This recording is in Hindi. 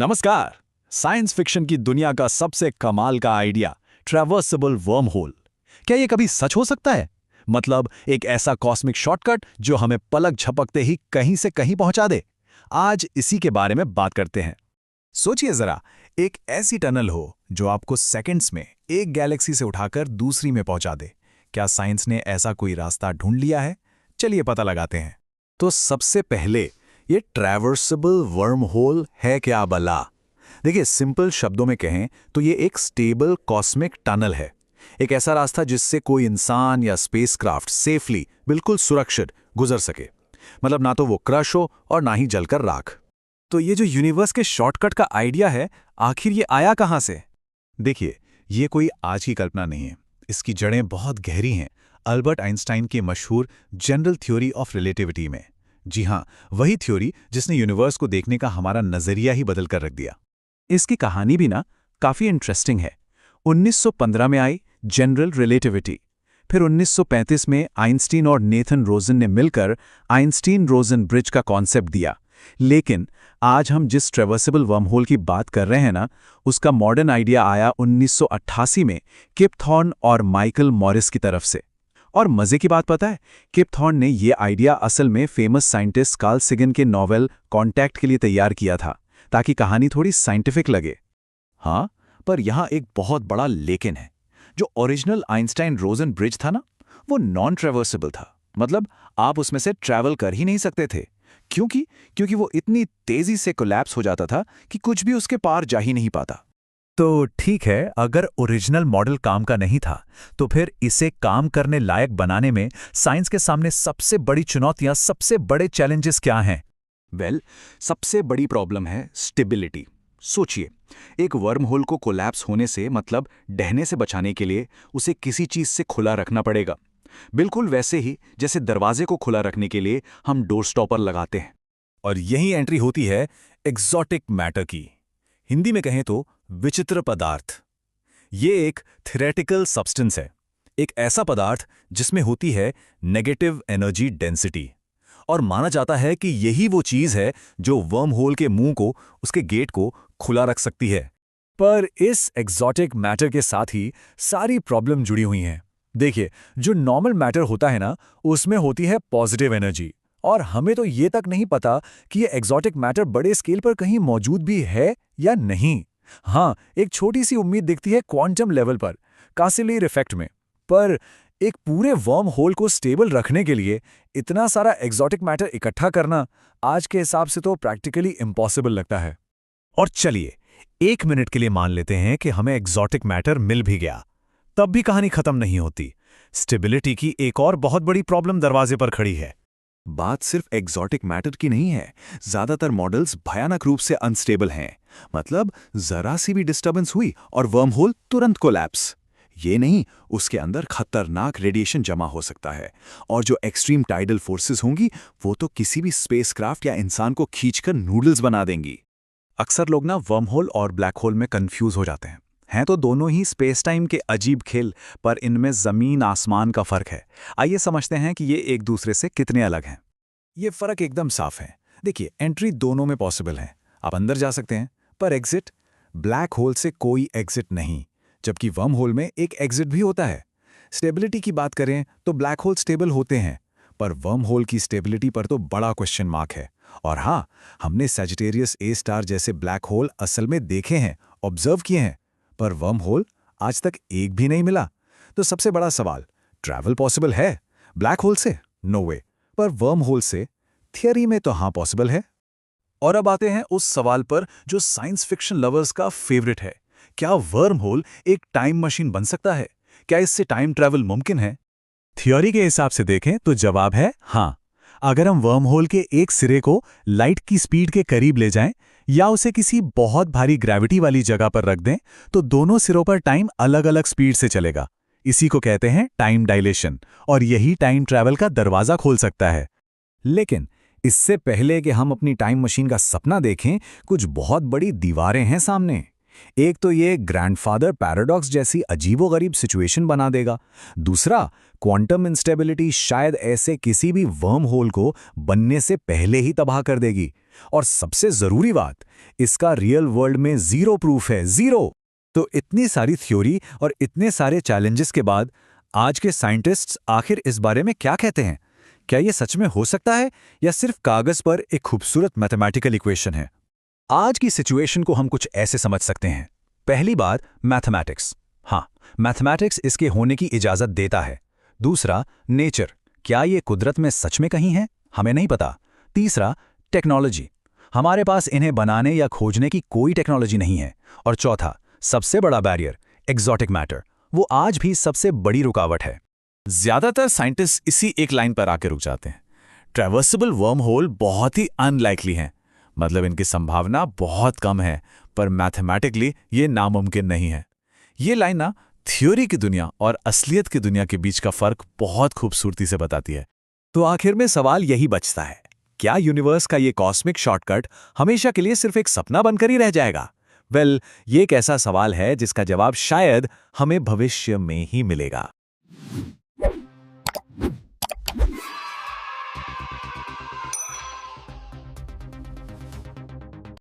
नमस्कार। साइंस फिक्शन की दुनिया का सबसे कमाल का आइडिया, ट्रैवर्सेबल वर्म होल। क्या ये कभी सच हो सकता है? मतलब एक ऐसा कॉस्मिक शॉर्टकट जो हमें पलक झपकते ही कहीं से कहीं पहुंचा दे। आज इसी के बारे में बात करते हैं। सोचिए जरा, एक ऐसी टनल हो जो आपको सेकंड्स में एक गैलेक्सी से उठाकर दूसरी में पहुंचा दे। क्या साइंस ने ऐसा कोई रास्ता ढूंढ लिया है? चलिए पता लगाते हैं। तो सबसे पहले, ये ट्रैवर्सेबल वर्म होल है क्या भला? देखिए, सिंपल शब्दों में कहें तो ये एक स्टेबल कॉस्मिक टनल है। एक ऐसा रास्ता जिससे कोई इंसान या स्पेसक्राफ्ट सेफली, बिल्कुल सुरक्षित गुजर सके। मतलब ना तो वो क्रश हो और ना ही जलकर राख। तो ये जो यूनिवर्स के शॉर्टकट का आइडिया है, आखिर ये आया कहाँ से? देखिए, ये कोई आज की कल्पना नहीं है। इसकी जड़ें बहुत गहरी हैं, अल्बर्ट आइंस्टाइन की मशहूर जनरल थ्योरी ऑफ रिलेटिविटी में। जी हाँ, वही थ्योरी जिसने यूनिवर्स को देखने का हमारा नजरिया ही बदल कर रख दिया। इसकी कहानी भी ना काफी इंटरेस्टिंग है। 1915 में आई जनरल रिलेटिविटी। फिर 1935 में आइंस्टीन और नेथन रोजन ने मिलकर आइंस्टीन-रोजन ब्रिज का कॉन्सेप्ट दिया। लेकिन आज हम जिस ट्रैवर्सेबल वर्महोल की बात कर रहे हैं ना, उसका मॉडर्न आइडिया आया 1988 में किप थॉर्न और माइकल मॉरिस की तरफ से। और मजे की बात पता है, किप थॉर्न ने ये आइडिया असल में फेमस साइंटिस्ट कार्ल सेगन के नॉवेल कॉन्टैक्ट के लिए तैयार किया था, ताकि कहानी थोड़ी साइंटिफिक लगे। हाँ, पर यहाँ एक बहुत बड़ा लेकिन है। जो ओरिजिनल आइंस्टाइन रोजन ब्रिज था ना, वो नॉन ट्रैवर्सेबल था। मतलब आप उसमें से ट्रैवल कर ही नहीं सकते थे। क्योंकि वो इतनी तेजी से कोलैप्स हो जाता था कि कुछ भी उसके पार जा ही नहीं पाता। तो ठीक है, अगर ओरिजिनल मॉडल काम का नहीं था, तो फिर इसे काम करने लायक बनाने में साइंस के सामने सबसे बड़ी चुनौतियां, सबसे बड़े चैलेंजेस क्या हैं? सबसे बड़ी प्रॉब्लम है स्टेबिलिटी। सोचिए, एक वर्म होल को कोलैप्स होने से, मतलब ढहने से बचाने के लिए उसे किसी चीज से खुला रखना पड़ेगा। बिल्कुल वैसे ही जैसे दरवाजे को खुला रखने के लिए हम डोर स्टॉपर लगाते हैं। और यही एंट्री होती है एक्सोटिक मैटर की। हिंदी में कहें तो विचित्र पदार्थ। ये एक थ्योरेटिकल सब्सटेंस है, एक ऐसा पदार्थ जिसमें होती है नेगेटिव एनर्जी डेंसिटी। और माना जाता है कि यही वो चीज है जो वर्म होल के मुंह को, उसके गेट को खुला रख सकती है। पर इस एक्सोटिक मैटर के साथ ही सारी प्रॉब्लम जुड़ी हुई हैं। देखिए, जो नॉर्मल मैटर होता है ना, उसमें होती है पॉजिटिव एनर्जी। और हमें तो ये तक नहीं पता कि ये एक्सोटिक मैटर बड़े स्केल पर कहीं मौजूद भी है या नहीं। हाँ, एक छोटी सी उम्मीद दिखती है क्वांटम लेवल पर, कासिलियर इफेक्ट में। पर एक पूरे वर्म होल को स्टेबल रखने के लिए इतना सारा एक्सोटिक मैटर इकट्ठा करना आज के हिसाब से तो प्रैक्टिकली इम्पॉसिबल लगता है। और चलिए, 1 मिनट के लिए मान लेते हैं कि हमें एक्सोटिक मैटर मिल भी गया, तब भी कहानी खत्म नहीं होती। स्टेबिलिटी की एक और बहुत बड़ी प्रॉब्लम दरवाजे पर खड़ी है। बात सिर्फ एक्सोटिक मैटर की नहीं है। ज्यादातर मॉडल्स भयानक रूप से अनस्टेबल हैं। मतलब जरा सी भी डिस्टर्बेंस हुई और वर्म होल तुरंत कोलैप्स। ये नहीं, उसके अंदर खतरनाक रेडिएशन जमा हो सकता है। और जो एक्सट्रीम टाइडल फोर्सेस होंगी, वो तो किसी भी स्पेसक्राफ्ट या इंसान को खींचकर नूडल्स बना देंगी। अक्सर लोग ना वर्म होल और ब्लैक होल में कंफ्यूज हो जाते हैं तो दोनों ही स्पेस टाइम के अजीब खेल, पर इनमें जमीन आसमान का फर्क है। आइए समझते हैं कि ये एक दूसरे से कितने अलग हैं। ये फर्क एकदम साफ है। देखिए, एंट्री दोनों में पॉसिबल है, आप अंदर जा सकते हैं, पर एग्जिट, ब्लैक होल से कोई एग्जिट नहीं। जबकि वर्म होल में एक एग्जिट भी होता है। स्टेबिलिटी की बात करें तो ब्लैक होल स्टेबल होते हैं, पर वर्म होल की स्टेबिलिटी पर तो बड़ा क्वेश्चन मार्क है। और हाँ, हमने सैजिटेरियस ए स्टार जैसे ब्लैक होल असल में देखे हैं, ऑब्जर्व किए हैं, पर वर्म होल आज तक एक भी नहीं मिला। तो सबसे बड़ा सवाल, ट्रैवल पॉसिबल है ब्लैक होल से? नो वे। पर वर्म होल से थियरी में तो हाँ पॉसिबल है। और अब आते हैं उस सवाल पर जो साइंस फिक्शन लवर्स का फेवरेट है। क्या वर्म होल एक टाइम मशीन बन सकता है? क्या इससे टाइम ट्रैवल मुमकिन है? थ्योरी के हिसाब से देखें तो जवाब है हाँ। अगर हम वर्म होल के एक सिरे को लाइट की स्पीड के करीब ले जाएं या उसे किसी बहुत भारी ग्रेविटी वाली जगह पर रख दें, तो दोनों सिरों पर टाइम अलग अलग स्पीड से चलेगा। इसी को कहते हैं टाइम डायलेशन, और यही टाइम ट्रैवल का दरवाजा खोल सकता है। लेकिन इससे पहले कि हम अपनी टाइम मशीन का सपना देखें, कुछ बहुत बड़ी दीवारें हैं सामने। एक तो ये ग्रैंडफादर पैराडॉक्स जैसी अजीबोगरीब सिचुएशन बना देगा। दूसरा, क्वांटम इंस्टेबिलिटी शायद ऐसे किसी भी वर्म होल को बनने से पहले ही तबाह कर देगी। और सबसे जरूरी बात, इसका रियल वर्ल्ड में जीरो प्रूफ है, जीरो। तो इतनी सारी थ्योरी और इतने सारे चैलेंजेस के बाद आज के साइंटिस्ट्स आखिर इस बारे में क्या कहते हैं? क्या ये सच में हो सकता है या सिर्फ कागज पर एक खूबसूरत मैथमेटिकल इक्वेशन है? आज की सिचुएशन को हम कुछ ऐसे समझ सकते हैं। पहली बात, मैथमेटिक्स। हाँ, मैथमेटिक्स इसके होने की इजाजत देता है। दूसरा, नेचर। क्या ये कुदरत में सच में कहीं है? हमें नहीं पता। तीसरा, टेक्नोलॉजी। हमारे पास इन्हें बनाने या खोजने की कोई टेक्नोलॉजी नहीं है। और चौथा, सबसे बड़ा बैरियर, एक्सोटिक मैटर। वो आज भी सबसे बड़ी रुकावट है। ज्यादातर साइंटिस्ट इसी एक लाइन पर आके रुक जाते हैं। ट्रैवर्सेबल वर्म होल बहुत ही अनलाइकली हैं, मतलब इनकी संभावना बहुत कम है, पर मैथमेटिकली ये नामुमकिन नहीं है। ये लाइन ना थ्योरी की दुनिया और असलियत की दुनिया के बीच का फर्क बहुत खूबसूरती से बताती है। तो आखिर में सवाल यही बचता है, क्या यूनिवर्स का ये कॉस्मिक शॉर्टकट हमेशा के लिए सिर्फ एक सपना बनकर ही रह जाएगा? ये एक ऐसा सवाल है जिसका जवाब शायद हमें भविष्य में ही मिलेगा।